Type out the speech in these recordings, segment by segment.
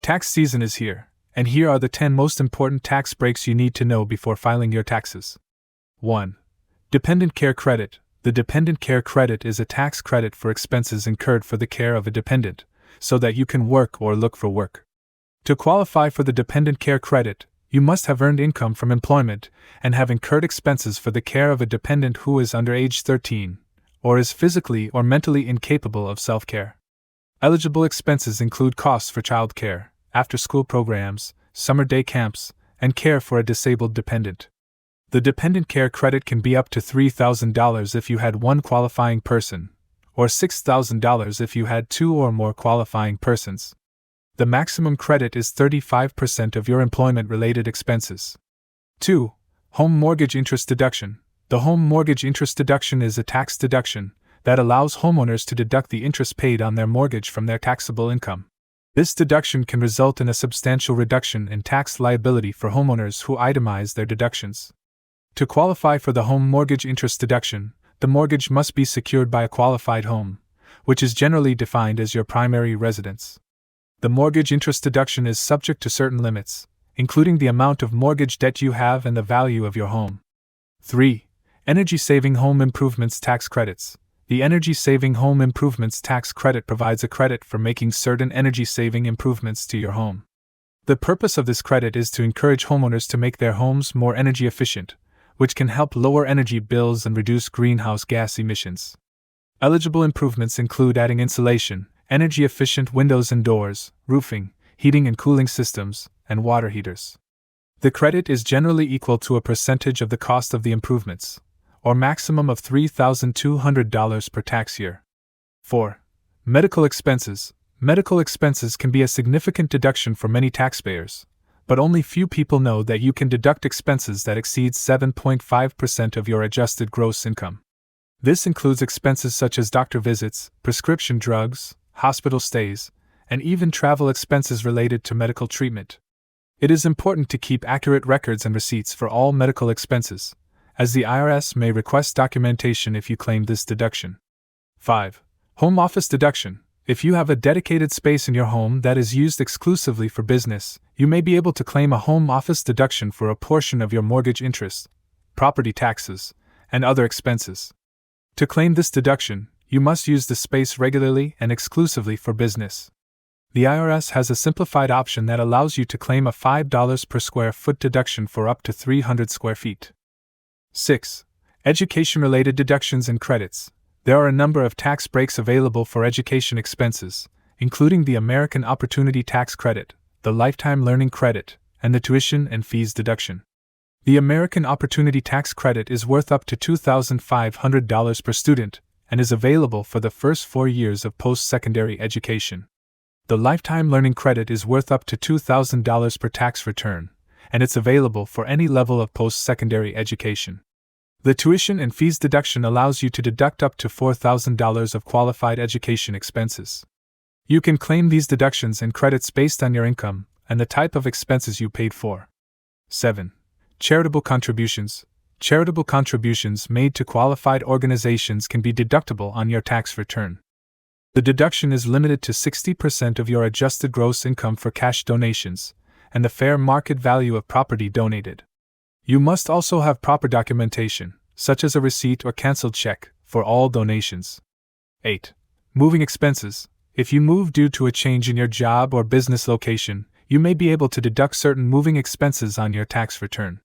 Tax season is here, and here are the 10 most important tax breaks you need to know before filing your taxes. 1. Dependent care credit. The dependent care credit is a tax credit for expenses incurred for the care of a dependent, so that you can work or look for work. To qualify for the dependent care credit, you must have earned income from employment and have incurred expenses for the care of a dependent who is under age 13, or is physically or mentally incapable of self-care. Eligible expenses include costs for child care, after-school programs, summer day camps, and care for a disabled dependent. The dependent care credit can be up to $3,000 if you had one qualifying person, or $6,000 if you had two or more qualifying persons. The maximum credit is 35% of your employment-related expenses. 2. Home mortgage interest deduction. The home mortgage interest deduction is a tax deduction that allows homeowners to deduct the interest paid on their mortgage from their taxable income. This deduction can result in a substantial reduction in tax liability for homeowners who itemize their deductions. To qualify for the home mortgage interest deduction, the mortgage must be secured by a qualified home, which is generally defined as your primary residence. The mortgage interest deduction is subject to certain limits, including the amount of mortgage debt you have and the value of your home. 3. Energy-saving home improvements tax credits. The energy-saving home improvements tax credit provides a credit for making certain energy-saving improvements to your home. The purpose of this credit is to encourage homeowners to make their homes more energy efficient, which can help lower energy bills and reduce greenhouse gas emissions. Eligible improvements include adding insulation, energy-efficient windows and doors, roofing, heating and cooling systems, and water heaters. The credit is generally equal to a percentage of the cost of the improvements, or maximum of $3,200 per tax year. 4. Medical expenses. Medical expenses can be a significant deduction for many taxpayers, but only few people know that you can deduct expenses that exceed 7.5% of your adjusted gross income. This includes expenses such as doctor visits, prescription drugs, hospital stays, and even travel expenses related to medical treatment. It is important to keep accurate records and receipts for all medical expenses, as the IRS may request documentation if you claim this deduction. 5. Home office deduction. If you have a dedicated space in your home that is used exclusively for business, you may be able to claim a home office deduction for a portion of your mortgage interest, property taxes, and other expenses. To claim this deduction, you must use the space regularly and exclusively for business. The IRS has a simplified option that allows you to claim a $5 per square foot deduction for up to 300 square feet. 6. Education-related deductions and credits. There are a number of tax breaks available for education expenses, including the American Opportunity Tax Credit, the Lifetime Learning Credit, and the Tuition and Fees Deduction. The American Opportunity Tax Credit is worth up to $2,500 per student and is available for the first 4 years of post-secondary education. The Lifetime Learning Credit is worth up to $2,000 per tax return, and it's available for any level of post-secondary education. The Tuition and Fees Deduction allows you to deduct up to $4,000 of qualified education expenses. You can claim these deductions and credits based on your income and the type of expenses you paid for. 7. Charitable contributions. Charitable contributions made to qualified organizations can be deductible on your tax return. The deduction is limited to 60% of your adjusted gross income for cash donations and the fair market value of property donated. You must also have proper documentation, such as a receipt or canceled check, for all donations. 8. Moving expenses. If you move due to a change in your job or business location, you may be able to deduct certain moving expenses on your tax return.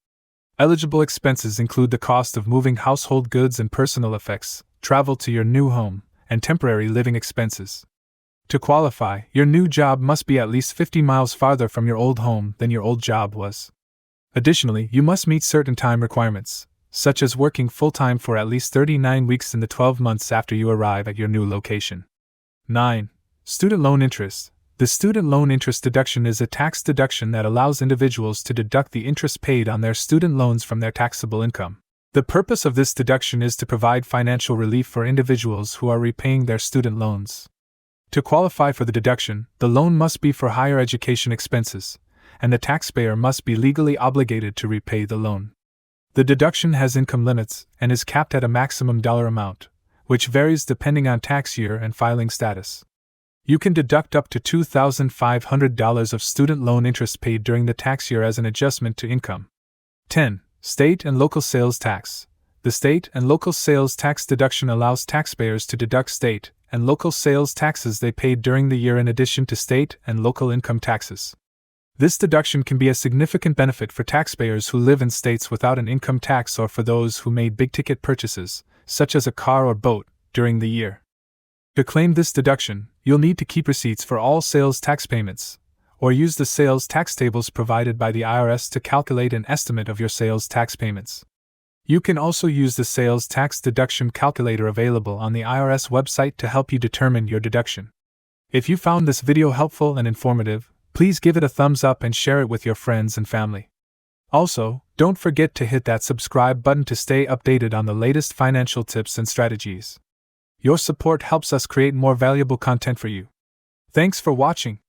Eligible expenses include the cost of moving household goods and personal effects, travel to your new home, and temporary living expenses. To qualify, your new job must be at least 50 miles farther from your old home than your old job was. Additionally, you must meet certain time requirements, such as working full-time for at least 39 weeks in the 12 months after you arrive at your new location. 9. Student loan interest. The student loan interest deduction is a tax deduction that allows individuals to deduct the interest paid on their student loans from their taxable income. The purpose of this deduction is to provide financial relief for individuals who are repaying their student loans. To qualify for the deduction, the loan must be for higher education expenses, and the taxpayer must be legally obligated to repay the loan. The deduction has income limits and is capped at a maximum dollar amount, which varies depending on tax year and filing status. You can deduct up to $2,500 of student loan interest paid during the tax year as an adjustment to income. 10. State and local sales tax. The state and local sales tax deduction allows taxpayers to deduct state and local sales taxes they paid during the year in addition to state and local income taxes. This deduction can be a significant benefit for taxpayers who live in states without an income tax or for those who made big-ticket purchases, such as a car or boat, during the year. To claim this deduction, you'll need to keep receipts for all sales tax payments, or use the sales tax tables provided by the IRS to calculate an estimate of your sales tax payments. You can also use the sales tax deduction calculator available on the IRS website to help you determine your deduction. If you found this video helpful and informative, please give it a thumbs up and share it with your friends and family. Also, don't forget to hit that subscribe button to stay updated on the latest financial tips and strategies. Your support helps us create more valuable content for you. Thanks for watching.